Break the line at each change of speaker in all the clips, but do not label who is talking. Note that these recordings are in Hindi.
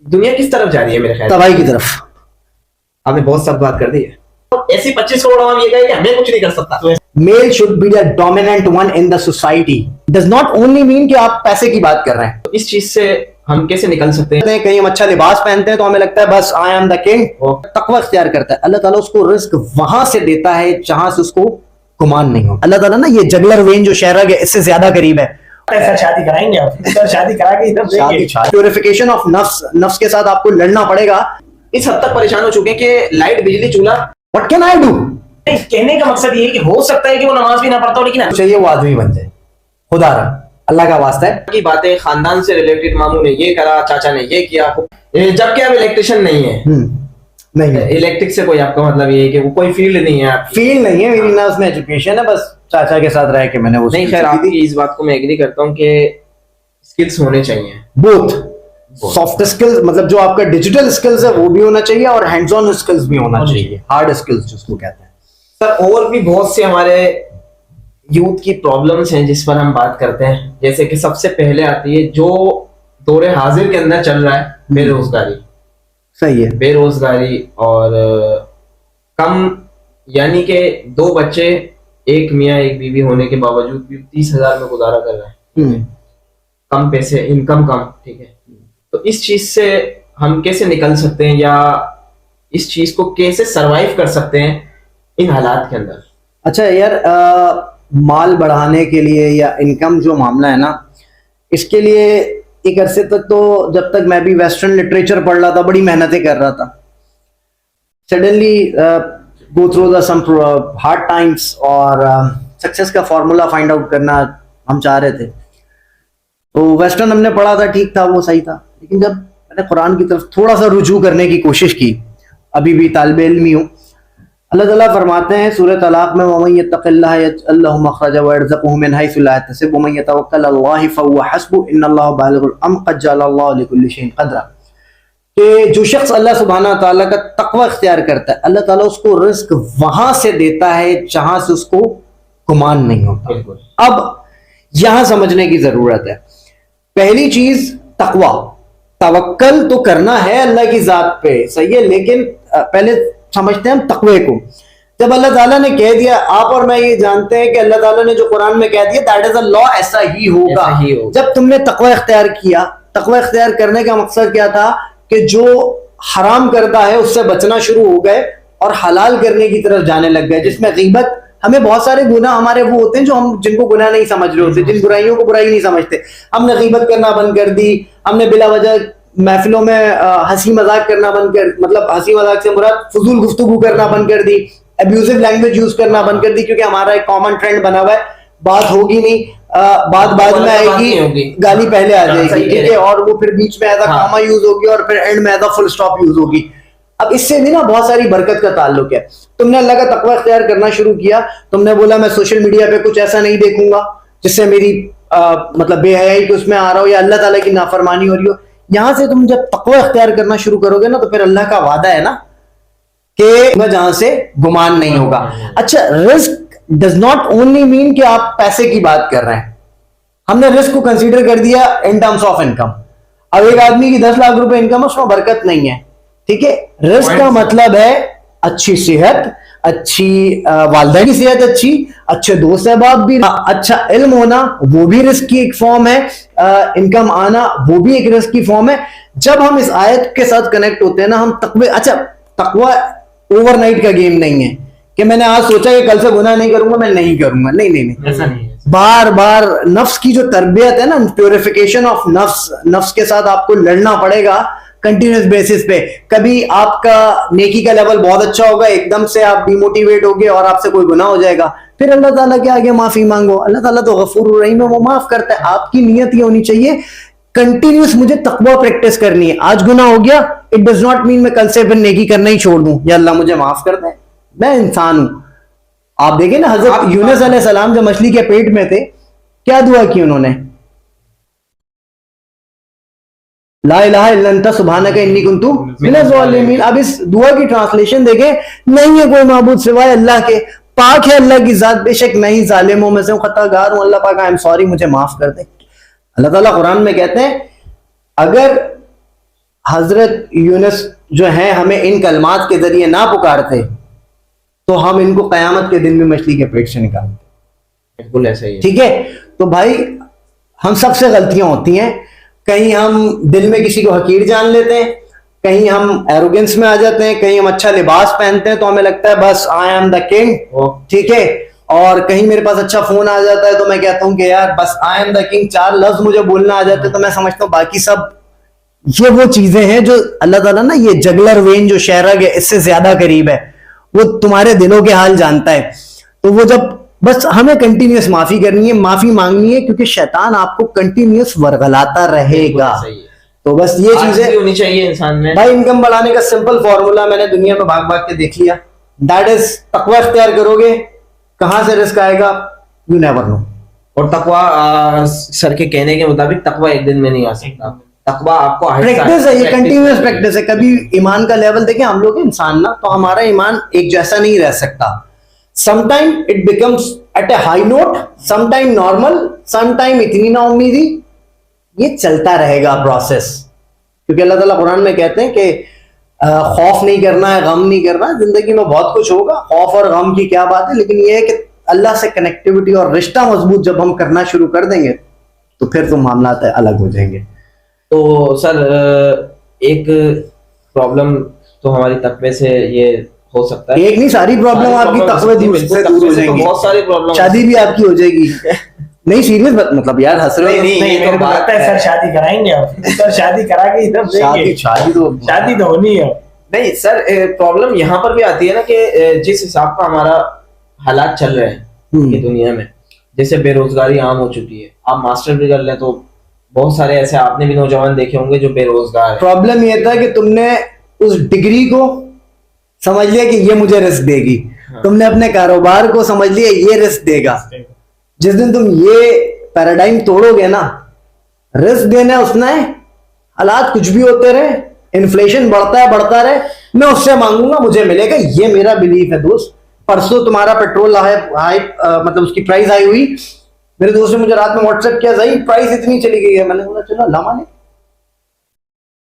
दुनिया किस तरफ जा रही है मेरे ख्याल से?
तबाही की तरफ।
आपने बहुत सब बात कर दी है। ऐसी 25 करोड़ आवाम ये कहे कि हमें कुछ नहीं कर सकता।
Male should be the dominant one in the society. Does not only mean कि आप पैसे की बात कर रहे हैं।
तो इस चीज से हम कैसे निकल सकते हैं?
कहीं हम अच्छा लिबास पहनते हैं तो हमें लगता है बस आई एम द किंग। तकवा इख्तियार करता है, अल्लाह ताला उसको रिस्क वहां से देता है जहां से उसको गुमान नहीं हो। अल्लाह ताला ना ये जगलर वेन जो शहरग है इससे ज्यादा करीब है।
सर शादी कराएंगे आप? सर शादी करा के इधर देंगे।
प्योरिफिकेशन ऑफ नफ्स, नफ्स के साथ आपको लड़ना पड़ेगा।
इस हद तक परेशान हो चुके हैं कि लाइट, बिजली, चूल्हा।
What can I do?
कहने का मकसद ये है कि हो सकता है कि वो नमाज भी ना पढ़ता हो, लेकिन
चाहिए वो आदमी बन जाए। खुदा रहा, अल्लाह का वास्ता है
की बातें, खानदान से रिलेटेड, मामू ने ये करा, चाचा ने ये किया, जबकि आप इलेक्ट्रिशियन नहीं है।
नहीं है।
इलेक्ट्रिक से कोई आपका मतलब ये है कि वो कोई फील्ड नहीं है आपकी।
फील्ड नहीं है मेरी, ना उसमें एजुकेशन है, बस चाचा के साथ रह के मैंने वो
नहीं। खैर, आपकी इस बात को मैं एग्री करता हूँ कि स्किल्स होने चाहिए।
बोथ सॉफ्ट स्किल्स, मतलब जो आपका डिजिटल स्किल्स है वो भी होना चाहिए और हैंड्स ऑन स्किल्स भी होना चाहिए, हार्ड स्किल्स जिसको कहते हैं।
सर, और भी बहुत से हमारे यूथ की प्रॉब्लम्स हैं जिस पर हम बात करते हैं। जैसे कि सबसे पहले आती है जो दौरे हाजिर के अंदर चल रहा है, बेरोजगारी।
सही है।
बेरोजगारी और कम, यानी कि 2 बच्चे, एक मियाँ एक बीवी होने के बावजूद भी 30,000 में गुजारा कर रहा है। कम पैसे, इनकम कम, ठीक है। तो इस चीज से हम कैसे निकल सकते हैं, या इस चीज को कैसे सरवाइव कर सकते हैं इन हालात के अंदर?
अच्छा यार, माल बढ़ाने के लिए या इनकम जो मामला है ना, इसके लिए एक अरसे तक तो जब तक मैं भी वेस्टर्न लिटरेचर पढ़ रहा था बड़ी मेहनतें कर रहा था। Suddenly go through the some hard times और सक्सेस का फॉर्मूला फाइंड आउट करना हम चाह रहे थे। तो वेस्टर्न हमने पढ़ा था, ठीक था, वो सही था, लेकिन जब मैंने कुरान की तरफ थोड़ा सा रुजू करने की कोशिश की, अभी भी तालिबे इल्म ही हूँ। अल्लाह ताला फरमाते हैं सूरह तलाक में, वमन यत्तक़िल्लाह यजअल लहु मख़रजा व यरज़ुक़हु मिन हैसु ला यहतसिब वमन यतवक्कल अलल्लाह फहुव हस्बुहु इन्नल्लाहा बालिग़ुल अम्र क़द जअल अल्लाहु लिकुल्लि शैइन क़दरा। कि जो शख्स अल्लाह सुब्हानहू व तआला का तक़वा इख्तियार करता है, अल्लाह ताला उसको रिस्क वहां से देता है जहां से उसको गुमान नहीं होता। अब यहां समझने की जरूरत है। पहली चीज तक़वा, तवक्कल तो करना है अल्लाह की जात पे, सही है, लेकिन पहले समझते हैं हम तक़वे को। जब अल्लाह ताला ने कह दिया, आप और मैं ये जानते हैं कि अल्लाह ताला ने जो कुरान में कह दिया दैट इज अ लॉ, ऐसा ही होगा। जब तुमने तक़वा इख्तियार किया, तक़वा इख्तियार करने का मकसद क्या था कि जो हराम करता है उससे बचना शुरू हो गए और हलाल करने की तरफ जाने लग गए, जिसमें गीबत, हमें बहुत सारे गुनाह हमारे वो होते हैं जो हम जिनको गुनाह नहीं समझ रहे होते, जिन बुराइयों को बुराई नहीं समझते। हमने गीबत करना बंद कर दी, हमने बिला वजह महफिलों में हंसी मजाक करना बंद कर, मतलब हंसी मजाक से मुराद फजूल गुफ्तगू करना बंद कर दी, अब्यूजिव लैंग्वेज यूज करना बंद कर दी, क्योंकि हमारा एक कॉमन ट्रेंड बना हुआ है, बात होगी नहीं, बात बाद में आएगी, गाली पहले आ जाएगी, ठीक है, और वो फिर बीच में एज अ कॉमा यूज होगी और फिर एंड में as a full stop use होगी। अब इससे भी ना बहुत सारी बरकत का ताल्लुक है। तुमने अल्लाह का तक़वा इख्तियार करना शुरू किया, तुमने बोला मैं सोशल मीडिया पे कुछ ऐसा नहीं देखूंगा जिससे मेरी मतलब बेहयाई के उसमें आ रहा हो या अल्लाह ताला की नाफरमानी हो रही हो। यहां से तुम जब तक़वा इख्तियार करना शुरू करोगे ना, तो फिर अल्लाह का वादा है ना कि जहां से गुमान नहीं होगा। अच्छा, risk does not only mean कि आप पैसे की बात कर रहे हैं। हमने रिस्क को कंसीडर कर दिया इन टर्म्स ऑफ इनकम। अब एक आदमी की 10 लाख रुपए इनकम है, उसमें बरकत नहीं है, ठीक है। रिस्क का मतलब है अच्छी सेहत, अच्छी वालिदैन की सेहत अच्छी, अच्छे दोस्त अहबाब भी, अच्छा इल्म होना वो भी रिस्क की एक फॉर्म है, इनकम आना वो भी एक रिस्क की फॉर्म है। जब हम इस आयत के साथ कनेक्ट होते हैं ना, हम तक़वा, अच्छा तक़वा ओवरनाइट का गेम नहीं है कि मैंने आज सोचा कि कल से गुनाह नहीं करूंगा, मैं नहीं करूंगा, नहीं नहीं नहीं,
ऐसा नहीं है।
बार बार नफ्स की जो तरबियत है ना, प्योरिफिकेशन ऑफ नफ्स, नफ्स के साथ आपको लड़ना पड़ेगा कंटिन्यूस बेसिस पे। कभी आपका नेकी का लेवल बहुत अच्छा होगा, एकदम से आप डिमोटिवेट होगे और आपसे कोई गुनाह हो जाएगा, फिर अल्लाह ताला के आगे माफी मांगो, अल्लाह ताला तो गफूर रहीम है, वो माफ करता है। आपकी नियत ये होनी चाहिए कंटिन्यूस मुझे तक़वा प्रैक्टिस करनी है। आज गुनाह हो गया, इट डज नॉट मीन मैं कल से फिर नेकी करना ही छोड़ दूं या अल्लाह मुझे माफ कर दे, मैं इंसान हूं। आप देखें ना, हजरत यूनुस अलैहिस्सलाम जब मछली के पेट में थे, क्या दुआ की उन्होंने? ला इलाहा इल्ला अंता सुब्हानका इन्नी कुन्तु मिनज़ ज़ालिमीन। अब इस दुआ की ट्रांसलेशन देखें, नहीं है कोई माबूद सिवाय अल्लाह के, पाक है अल्लाह की जात, बेशक मैं ही जालिमों में से हूं, खतागार हूं, अल्लाह पाक आई एम सॉरी, मुझे माफ कर दे। अल्लाह ताला कुरान में कहते हैं, अगर हजरत यूनुस जो है हमें इन कलमात के जरिए ना पुकारते तो हम इनको कयामत के दिन में मछली के पेट से निकालते।
बिल्कुल ऐसा ही है।
ठीक है, तो भाई हम सबसे गलतियां होती हैं, कहीं हम दिल में किसी को हकीर जान लेते हैं, कहीं हम एरोगेंस में आ जाते हैं, कहीं हम अच्छा लिबास पहनते हैं तो हमें लगता है बस आई एम द किंग, ठीक है, और कहीं मेरे पास अच्छा फोन आ जाता है तो मैं कहता हूं कि यार बस आई एम द किंग, 4 लफ्ज मुझे बोलना आ जाते हैं तो मैं समझता हूं बाकी सब। ये वो चीजें हैं जो अल्लाह ताला ना, ये जगलर वेन जो शहरग है इससे ज्यादा करीब है, वो तुम्हारे दिलों के हाल जानता है। तो वो जब बस हमें कंटिन्यूअस माफी करनी है, माफी मांगनी है, क्योंकि शैतान आपको कंटिन्यूअस वर्गलाता रहेगा।
सही है।
तो बस ये
आदत
चीजें
भी होनी चाहिए इंसान में।
भाई, इनकम बढ़ाने का सिंपल फॉर्मूला मैंने दुनिया में भाग भाग के देख लिया, दैट इज तकवा इख्तियार करोगे, कहां से रिस्क आएगा यू नेवर नो।
और तकवा सर के कहने के मुताबिक तकवा एक दिन में नहीं आ सकता, तकवा आपको
प्रैक्टिस है, ये कंटिन्यूअस प्रैक्टिस है। कभी ईमान का लेवल देखें, हम लोग इंसान ना, तो हमारा ईमान एक जैसा नहीं रह सकता। Sometime it becomes at a high note, sometime normal, sometime इतनी ना उम्मीदी, ये चलता रहेगा प्रोसेस। क्योंकि अल्लाह ताला कुरान में कहते हैं कि खौफ नहीं करना है, गम नहीं करना है, जिंदगी में बहुत कुछ होगा, खौफ और गम की क्या बात है, लेकिन ये है कि अल्लाह से कनेक्टिविटी और रिश्ता मजबूत जब हम करना शुरू कर देंगे तो फिर तो मामला अलग हो जाएंगे।
तो सर एक प्रॉब्लम तो हमारी तकवे से ये हो सकता है,
एक नहीं, सारी प्रॉब्लम आपकी तकवे से दूर हो जाएंगी,
बहुत सारी प्रॉब्लम,
शादी भी आपकी हो जाएगी। नहीं सीरियस मतलब यार, हंस रहे हो?
नहीं, मेरे को लगता है सर शादी कराएंगे अब, सर शादी करा के इधर शादी तो होनी है।
नहीं सर, प्रॉब्लम यहाँ पर भी आती है ना कि जिस हिसाब का हमारा हालात चल रहे हैं कि दुनिया में, जैसे बेरोजगारी आम हो चुकी है, आप मास्टर भी कर लें तो बहुत सारे ऐसे आपने भी नौजवान देखे होंगे जो बेरोजगार है।
प्रॉब्लम ये था कि तुमने उस डिग्री को समझ लिया कि ये मुझे रिस्क देगी, तुमने अपने कारोबार को समझ लिया ये रिस्क देगा। जिस दिन तुम ये पैराडाइम तोड़ोगे ना, रिस्क देना उसने, हालात कुछ भी होते रहे, इन्फ्लेशन बढ़ता रहे, मैं उससे मांगूंगा मुझे मिलेगा, ये मेरा बिलीफ है दोस्त। परसों तुम्हारा पेट्रोल हाई मतलब उसकी प्राइस हाई हुई, मेरे दोस्त ने मुझे रात में व्हाट्सएप किया, सही प्राइस इतनी चली गई है। मैंने बोला चलो अल्लाह माने,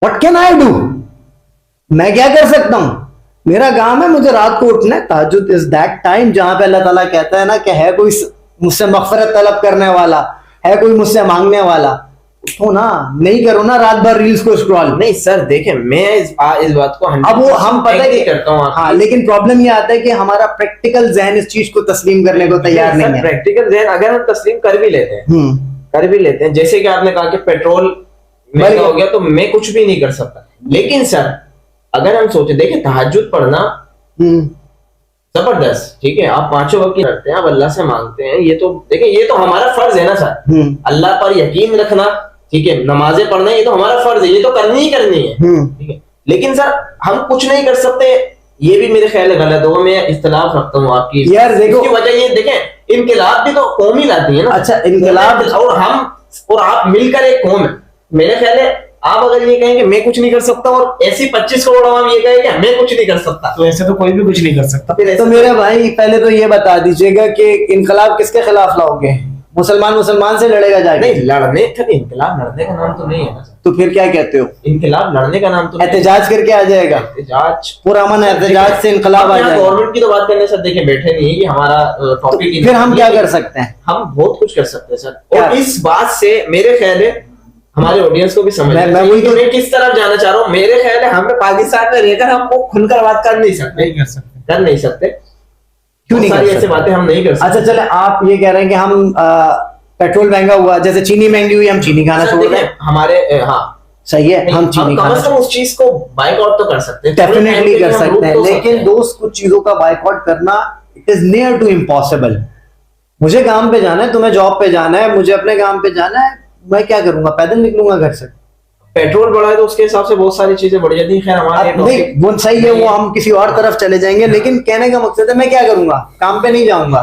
व्हाट कैन आई डू, मैं क्या कर सकता हूं, मेरा काम है, मुझे रात को उठना है। तहज्जुद इज दैट टाइम जहां पे अल्लाह ताला कहता है ना कि है कोई मुझसे मगफिरत तलब करने वाला, है कोई मुझसे मांगने वाला, उठो ना, नहीं करो ना रात भर रील्स को स्क्रॉल।
नहीं सर देखें, मैं इस बात को
अब वो हम पता है
करता हूँ,
हाँ, लेकिन प्रॉब्लम ये आता है कि हमारा प्रैक्टिकल जहन इस चीज को तस्लीम करने को तैयार नहीं है।
प्रैक्टिकल जहन अगर हम तस्लीम कर भी लेते हैं, जैसे कि आपने कहा कि पेट्रोल महंगा हो गया तो मैं कुछ भी नहीं कर सकता, लेकिन सर अगर हम सोचे, देखिए तहज्जुद पढ़ना जबरदस्त, ठीक है, आप 5 वक्त की करते हैं, आप अल्लाह से मांगते हैं, ये तो देखिए ये तो हमारा फर्ज है ना सर, अल्लाह पर यकीन रखना, ठीक है, नमाजें पढ़ना, ये तो हमारा फर्ज है, ये तो करनी ही करनी है, ठीक है। लेकिन सर हम कुछ नहीं कर सकते, ये भी मेरे ख्याल गलत होगा, मैं इख्तिलाफ रखता हूँ आपकी
यार। देखो
इसकी वजह ये देखें, इनकलाब भी तो कौम ही लाती है ना।
अच्छा, इनकलाब
और हम और आप मिलकर एक कौम है। मेरे ख्याल है आप अगर ये कहेंगे मैं कुछ नहीं कर सकता और ऐसी 25 करोड़ आवाम ये कहे कि मैं कुछ नहीं कर सकता,
तो ऐसे तो कोई भी कुछ नहीं कर सकता।
तो मेरे भाई पहले तो ये बता दीजिएगा कि इनकलाब किसके खिलाफ लाओगे? मुसलमान से लड़ेगा जाके?
नहीं, लड़ने तक इनकलाब लड़ने का नाम तो नहीं है ना।
तो फिर क्या कहते हो?
इनकलाब लड़ने का नाम तो
एहतजाज करके आ जाएगा,
एहतजाज
पुरअमन एहतजाज से इनकलाब आ जाएगा।
गवर्नमेंट की तो बात करने सर देखिए बैठे नहीं है कि हमारा टॉपिक,
फिर हम क्या कर सकते हैं?
हम बहुत कुछ कर सकते हैं सर, और इस बात से मेरे ख्याल है हमारे ऑडियंस को भी समझना चाहिए। मैं किस तरफ जाना चाह रहा हूँ। मेरे ख्याल है हमें पाकिस्तान में रहकर हम वो खुलकर बात कर नहीं सकते, क्यों नहीं कर सकते? ऐसी बातें हम नहीं कर सकते। अच्छा
चले, आप ये कह रहे हैं कि हम पेट्रोल महंगा हुआ, जैसे चीनी महंगी हुई, हम चीनी खाना छोड़ रहे हैं,
हमारे हाँ
सही है, हम चीनी
कम से कम उस चीज को बाइकआउट तो कर सकते हैं,
डेफिनेटली कर सकते हैं, लेकिन दोस्त कुछ चीजों का बाइकआउट करना it is near to impossible. मुझे काम पे जाना है, तुम्हें जॉब पे जाना है, मुझे अपने काम पे जाना है, मैं क्या करूंगा? पैदल निकलूंगा घर से।
पेट्रोल बढ़ा है तो उसके हिसाब से बहुत सारी चीजें बढ़ जाती हैं। खैर हमारे
नहीं, वो सही है, वो हम किसी और तरफ चले जाएंगे, लेकिन कहने का मकसद है मैं क्या करूंगा? काम पे नहीं जाऊंगा।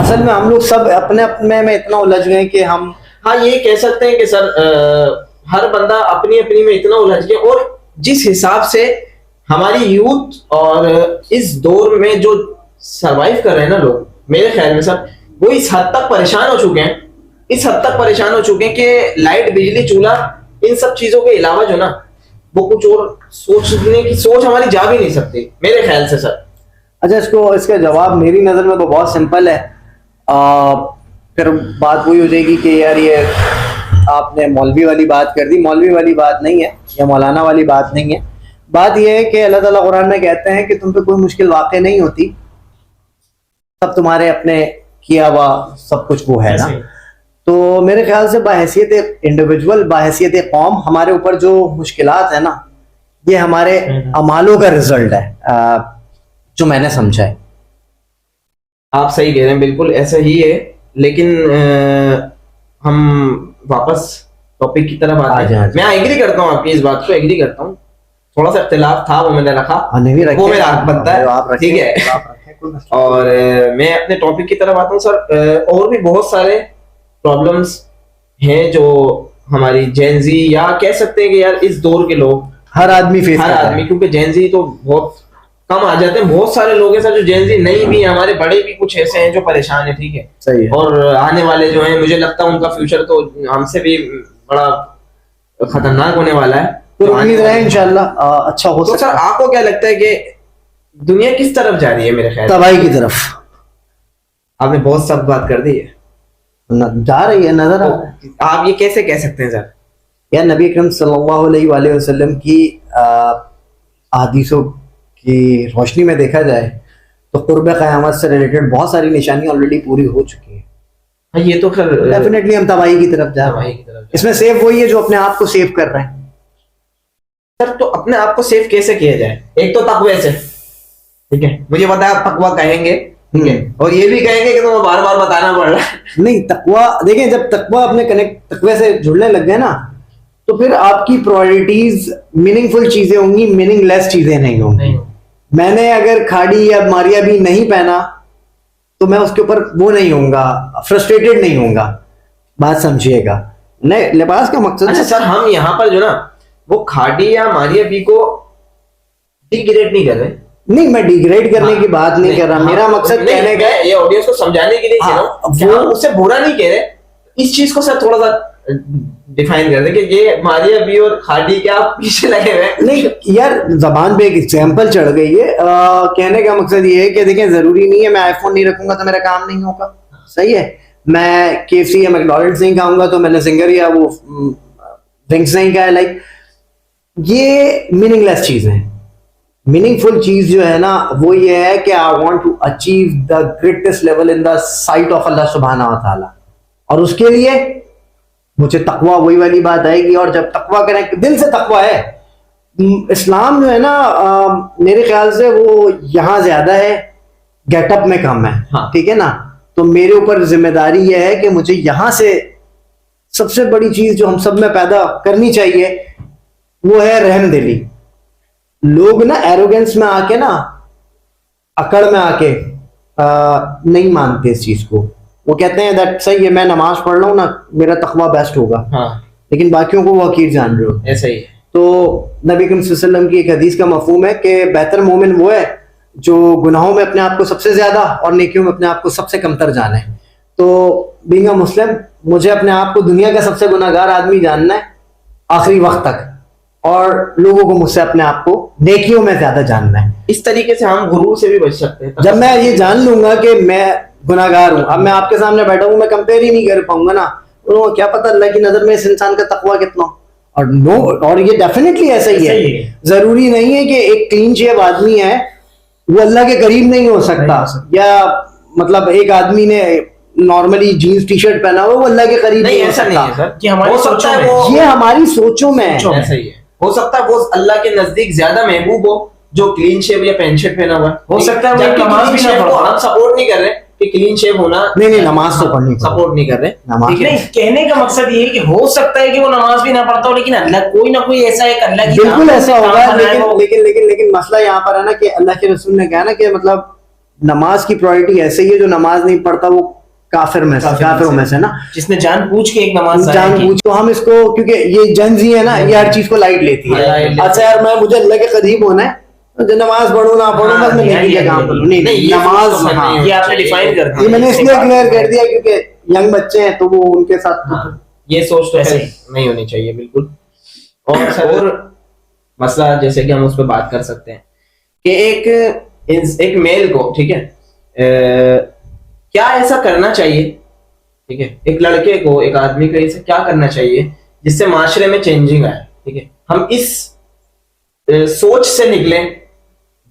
असल में हम लोग सब अपने अपने में इतना उलझ गए कि हम,
हाँ ये कह सकते हैं कि सर हर बंदा अपनी अपनी में इतना उलझ गया, और जिस हिसाब से हमारी यूथ और इस दौर में जो सरवाइव कर रहे हैं ना लोग, मेरे ख्याल में सर वो इस हद तक परेशान हो चुके हैं कि लाइट, बिजली, चूल्हा, इन सब चीजों के अलावा जो ना वो कुछ और सोचने की सोच हमारी जा भी नहीं सकती मेरे ख्याल से सर।
अच्छा, इसका जवाब मेरी नज़र में तो बहुत सिंपल है। फिर बात वही हो जाएगी कि यार ये आपने मौलवी वाली बात कर दी। मौलवी वाली बात नहीं है या मौलाना वाली बात नहीं है। बात यह है कि अल्लाह ताला कुरान में कहते हैं कि तुम पे कोई मुश्किल वाक़ नहीं होती, सब तुम्हारे अपने किया हुआ सब कुछ वो है ना। तो मेरे ख्याल से बाहैसियत इंडिविजुअल, बाहैसियत कौम, हमारे ऊपर जो मुश्किलात है ना, ये हमारे अमालों का रिजल्ट है, जो मैंने समझा है।
आप सही कह रहे हैं, बिल्कुल ऐसा ही है। लेकिन हम वापस टॉपिक की तरफ आते हैं। मैं एग्री करता हूँ आपकी इस बात को, एग्री करता हूँ। थोड़ा सा इख्तिलाफ था वो मैंने रखा, वो मेरा हक बनता है, ठीक है। और मैं अपने टॉपिक की तरफ आता हूँ सर। और भी बहुत सारे प्रॉब्लम्स हैं जो हमारी जेनजी, या कह सकते हैं कि यार इस दौर के लोग,
हर आदमी
क्योंकि जेनजी तो बहुत कम आ जाते हैं। बहुत सारे लोग हैं सर जो जेनजी नहीं भी, हमारे बड़े भी कुछ ऐसे हैं जो परेशान है, ठीक है,
सही है।
और आने वाले जो हैं, मुझे लगता है उनका फ्यूचर तो हमसे भी बड़ा खतरनाक होने वाला है।
तो उम्मीद है इंशाल्लाह अच्छा हो
तो
सकता है।
सर आपको क्या लगता है कि दुनिया किस तरफ जा रही है? मेरे ख्याल
तबाही की तरफ।
आपने बहुत सब बात कर दी है,
जा रही है, नजर आ रहा है।
आप ये कैसे कह सकते हैं सर?
यार नबी अकरम सल्लल्लाहु अलैहि वसल्लम की हदीसों की रोशनी में देखा जाए तो कुर्ब क़यामत से रिलेटेड बहुत सारी निशानियां ऑलरेडी पूरी हो चुकी हैं।
हाँ, ये तो फिर
डेफिनेटली हम तबाही की तरफ जा रहे हैं। इसमें सेफ वही है जो अपने आप को सेव कर रहे हैं।
सर तो अपने आप को सेव कैसे किया जाए? एक तो तकवे से, ठीक है, मुझे पता है आप तकवा कहेंगे, ठीक है, और ये भी कहेंगे कि तुम्हें बार बार बताना पड़ रहा है।
नहीं, तकवा देखें, जब तकवा अपने तकवे से जुड़ने लग गए ना, तो फिर आपकी प्रायोरिटीज मीनिंगफुल चीजें होंगी, मीनिंगलेस चीजें नहीं होंगी। मैंने अगर खाड़ी या मारिया भी नहीं पहना तो मैं उसके ऊपर वो नहीं होऊंगा, फ्रस्ट्रेटेड नहीं होऊंगा। बात समझिएगा, नहीं, लिबास का मकसद।
अच्छा सर, हम यहाँ पर जो ना वो खाड़ी या मारिया बी को डिग्रेड नहीं कर रहे।
नहीं, मैं डिग्रेड करने की बात नहीं कर रहा। मेरा मकसद कहने का,
ये ऑडियंस को समझाने के लिए कह रहा हूं कि हम उससे बुरा नहीं कह रहे। इस चीज को सर थोड़ा सा डिफाइन कर दे कि ये मारिया बी और खाड़ी क्या पीछे लगे हुए हैं।
नहीं यार, जबान पे एक एग्जांपल चढ़ गई है। कहने का मकसद ये है कि देखें, जरूरी नहीं है मैं आईफोन नहीं रखूंगा तो मेरा काम नहीं होगा, सही है। मैं केएफसी या मैकडॉनल्ड्स नहीं खाऊंगा तो मैंने सिंगर या वो ड्रिंक्स नहीं खाया। लाइक, ये मीनिंगलेस चीज है। मीनिंगफुल चीज जो है ना, वो ये है कि I want to achieve the greatest level in the sight of Allah सुब्हानहू व तआला, और उसके लिए मुझे तकवा, वही वाली बात आएगी। और जब तकवा करें, दिल से तकवा है। इस्लाम जो है ना, मेरे ख्याल से वो यहाँ ज्यादा है, गेटअप में कम है।
हाँ।
ठीक है ना। तो मेरे ऊपर जिम्मेदारी यह है कि मुझे यहाँ से सबसे बड़ी चीज जो हम सब में पैदा करनी चाहिए वो है रहमदिली। लोग ना एरोगेंस में आके ना, अकड़ में आके नहीं मानते इस चीज को। वो कहते हैं दैट सही है, मैं नमाज पढ़ रहा हूँ ना, मेरा तकवा बेस्ट होगा।
हाँ।
लेकिन बाकियों को वो हकीर जान रहे हो।
ऐसा ही है।
तो नबी करीम सल्लल्लाहु अलैहि वसल्लम की एक हदीस का मफहूम है कि बेहतर मोमिन वो है जो गुनाहों में अपने आप को सबसे ज्यादा और नेकियों में अपने आप को सबसे कमतर जाने। तो बीइंग अ मुस्लिम, मुझे अपने आप को दुनिया का सबसे गुनाहगार आदमी जानना है आखिरी वक्त तक, और लोगों को मुझसे अपने आप को नेकियों में ज्यादा जानना है।
इस तरीके से हम गुरूर से भी बच सकते हैं।
जब मैं ये जान लूंगा कि मैं गुनाहगार हूं, अब मैं आपके सामने बैठा हूं, मैं कंपेयर ही नहीं कर पाऊंगा ना, उनको क्या पता अल्लाह की नजर में इस इंसान का तकवा कितना। और ये डेफिनेटली ऐसा ही है। जरूरी नहीं है कि एक क्लीन शेव आदमी है वो अल्लाह के करीब नहीं हो सकता, या मतलब एक आदमी ने नॉर्मली जीन्स टी शर्ट पहना हुआ वो अल्लाह के करीब नहीं हो सकता। ये हमारी सोचों में है।
ऐसा ही है। हो सकता है वो अल्लाह के नजदीक ज्यादा महबूब हो जो क्लीन शेव या पैंट शर्ट पहना हुआ है।
हो सकता है वो नमाज भी ना पढ़ो।
हम सपोर्ट नहीं कर रहे कि क्लीन शेव होना,
नहीं, नमाज तो पढ़नी,
सपोर्ट नहीं कर रहे।
नहीं, कहने का मकसद ये है कि हो सकता है कि वो नमाज भी ना पढ़ता हो, लेकिन अल्लाह कोई ना कोई ऐसा एक अल्लाह की
बिल्कुल ऐसा होगा। लेकिन मसला यहाँ पर है ना कि अल्लाह के रसूल ने कहा ना कि मतलब नमाज की प्रायोरिटी ऐसे ही है, जो नमाज नहीं पढ़ता वो काफिरों में से ना,
जिसने जानबूझ के एक नमाज
जानबूझ। तो हम इसको, क्योंकि ये जनजी है ना, ये हर चीज को लाइट लेती है। अच्छा यार, मैं मुझे अल्लाह के करीब होना है, जो नमाज पढ़ूं ना पढ़ूं, बस मैं नेकी का काम करूं। नहीं, नमाज,
ये आपने डिफाइन कर दिया।
ये मैंने इसलिए क्लियर कर दिया क्योंकि यंग बच्चे हैं तो वो उनके साथ
ये सोच तो ऐसे नहीं होनी चाहिए बिल्कुल। और मसला जैसे कि हम उस पर बात कर सकते हैं कि एक मेल को, ठीक है, क्या ऐसा करना चाहिए, ठीक है, एक लड़के को, एक आदमी को ऐसा क्या करना चाहिए जिससे माशरे में चेंजिंग आए, ठीक है, हम इस सोच से निकले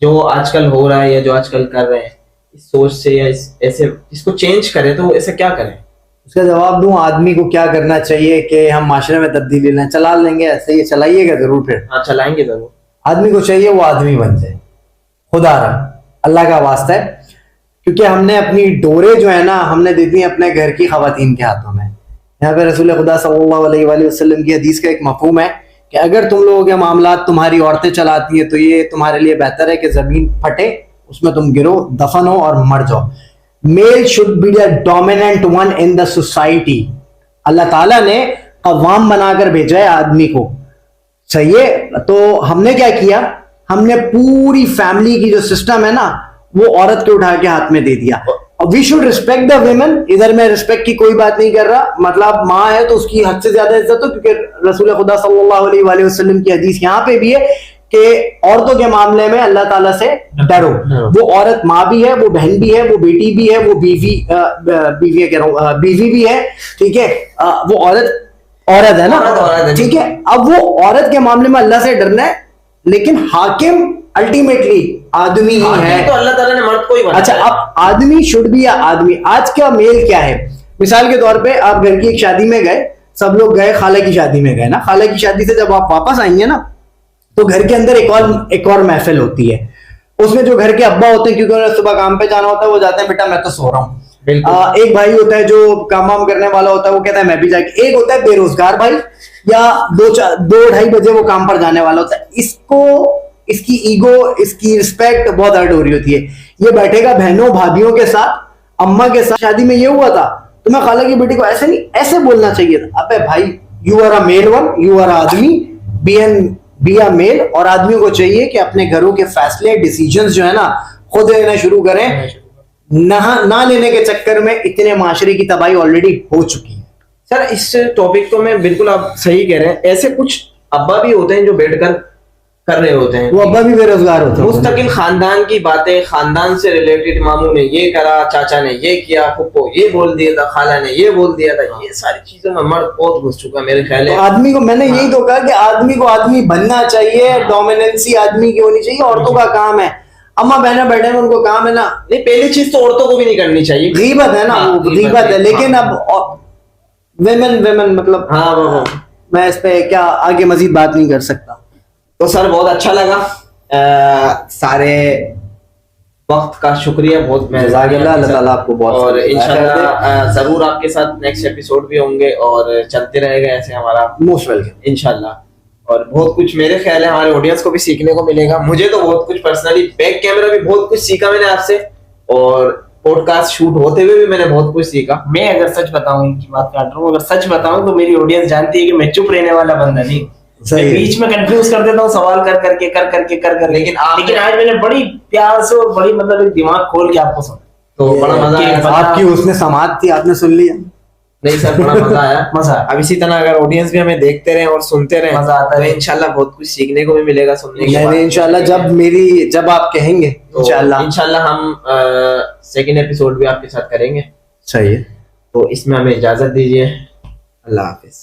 जो आजकल हो रहा है या जो आजकल कर रहे हैं, इस सोच से या ऐसे इसको चेंज करें, तो ऐसे क्या करें?
उसका जवाब दूं, आदमी को क्या करना चाहिए कि हम माशरे में तब्दीली लें, चला लेंगे ऐसे, ये चलाइएगा जरूर फिर।
हाँ, चलाएंगे जरूर।
आदमी को चाहिए वो आदमी बन जाए, खुदा अल्लाह का वास्ता है, क्योंकि हमने अपनी डोरे जो है ना हमने दे दी अपने घर की खवातीन के हाथों में। यहाँ पे रसूल खुदा सल्लल्लाहु अलैहि वसल्लम की हदीस का एक मफहूम है कि अगर तुम लोगों के मामलात तुम्हारी औरतें चलाती हैं तो ये तुम्हारे लिए बेहतर है कि जमीन फटे, उसमें तुम गिरो, दफन हो और मर जाओ। Male should be the dominant one in the society. Allah ताला ने कवाम बनाकर भेजा है आदमी को, सही है। तो हमने क्या किया, हमने पूरी फैमिली की जो सिस्टम है ना वो औरत के उठा के हाथ में दे दिया। We should respect the women. इधर मैं रिस्पेक्ट की कोई बात नहीं कर रहा, मतलब माँ है तो उसकी हद से ज्यादा इज्जत हो, क्योंकि रसूल खुदा सल्लल्लाहु अलैहि वसल्लम की हदीस यहाँ पे भी है कि औरतों के मामले में अल्लाह ताला से डरो। वो औरत माँ भी है, वो बहन भी है, वो बेटी भी है, वो बीवी कह रहा हूँ बीवी भी है, ठीक है, वो औरत है ना, ठीक है। अब वो औरत के मामले में अल्लाह से डरना है, लेकिन हाकिम अल्टीमेटली आदमी ही है।
तो अल्लाह ताला ने मर्द को ही बनाया।
अच्छा, अब आदमी शुड बी आदमी। आज का मेल क्या है, मिसाल के तौर पे आप घर की एक शादी में गए, सब लोग गए, खाला की शादी में गए ना, खाला की शादी से जब आप वापस आएंगे ना तो घर के अंदर एक और महफिल होती है। उसमें जो घर के अब्बा होते हैं, क्योंकि उन्हें सुबह काम पे जाना होता है, वो जाते हैं बेटा मैं तो सो रहा हूँ। एक भाई होता है जो काम वाम करने वाला होता है, वो कहता है मैं भी जाके। एक होता है बेरोजगार भाई, या 2-2:30 बजे वो काम पर जाने वाला होता है। इसकी ईगो, इसकी रिस्पेक्ट बहुत हर्ट हो रही होती है। ये बैठेगा बहनों भाभीियों के साथ, अम्मा के साथ। शादी में ये हुआ था, तुम्हें खाला की बेटी को ऐसे नहीं ऐसे बोलना चाहिए था। अबे भाई, you are a male one, you are आदमी, बी अ मेल। और आदमियों को चाहिए कि अपने घरों के फैसले, डिसीजंस जो है ना खुद लेना शुरू करें। ना लेने के चक्कर में इतने माशरे की तबाही ऑलरेडी हो चुकी है।
सर, इस टॉपिक को मैं बिल्कुल, आप सही कह रहे हैं। ऐसे कुछ अब्बा भी होते हैं जो बैठकर कर रहे होते हैं,
वो अब्बा भी बेरोजगार होते हैं।
मुस्तकिल खानदान की बातें, खानदान से रिलेटेड, मामू ने ये करा, चाचा ने ये किया, फुप्पो ये बोल दिया था, खाला ने ये बोल दिया था, ये सारी चीजों में मर्द बहुत घुस चुका है मेरे ख्याल है।
तो आदमी को मैंने यही तो कहा कि आदमी को आदमी बनना चाहिए, डोमिनेंसी आदमी की होनी चाहिए। औरतों का काम है, अम्मा बहना बैठे हैं, उनको काम है ना।
नहीं, पहली चीज तो औरतों को भी नहीं करनी चाहिए,
गीबत है ना, वो गीबत है। लेकिन अब वेमेन मतलब,
हाँ वो
मैं इस पे क्या आगे मजीद बात नहीं कर सकता।
तो सर, बहुत अच्छा लगा, सारे वक्त का शुक्रिया, बहुत
अल्लाह ताला आपको बहुत,
और इंशाल्लाह जरूर आपके साथ नेक्स्ट एपिसोड भी होंगे और चलते रहेगा ऐसे हमारा,
मोस्ट वेलकम
इंशाल्लाह। और बहुत कुछ मेरे ख्याल है हमारे ऑडियंस को भी सीखने को मिलेगा। मुझे तो बहुत कुछ पर्सनली, बैक कैमरा भी बहुत कुछ सीखा मैंने आपसे, और पॉडकास्ट शूट होते हुए भी मैंने बहुत कुछ सीखा।
मैं अगर सच बताऊं, इनकी बात काट रहा हूँ, अगर सच बताऊं तो मेरी ऑडियंस जानती है कि मैं चुप रहने वाला बंदा नहीं, मैं बीच में कंफ्यूज कर देता हूँ सवाल कर करके। लेकिन आज मैंने बड़ी प्यार से और बड़ी मतलब एक दिमाग खोल के आपको सुना,
तो बड़ा मजा आया।
आपकी उसने समाज थी, आपने सुन लिया।
नहीं सर, बड़ा मजा आया।
मजा।
अब इसी तरह अगर ऑडियंस भी हमें देखते रहे और सुनते रहे,
मजा आता है,
तो इंशाल्लाह बहुत कुछ सीखने को भी मिलेगा, सुनने के बाद।
इंशाल्लाह जब आप कहेंगे,
इंशाल्लाह हम सेकंड एपिसोड भी आपके साथ करेंगे।
सही है।
तो इसमें हमें इजाजत दीजिए, अल्लाह हाफिज।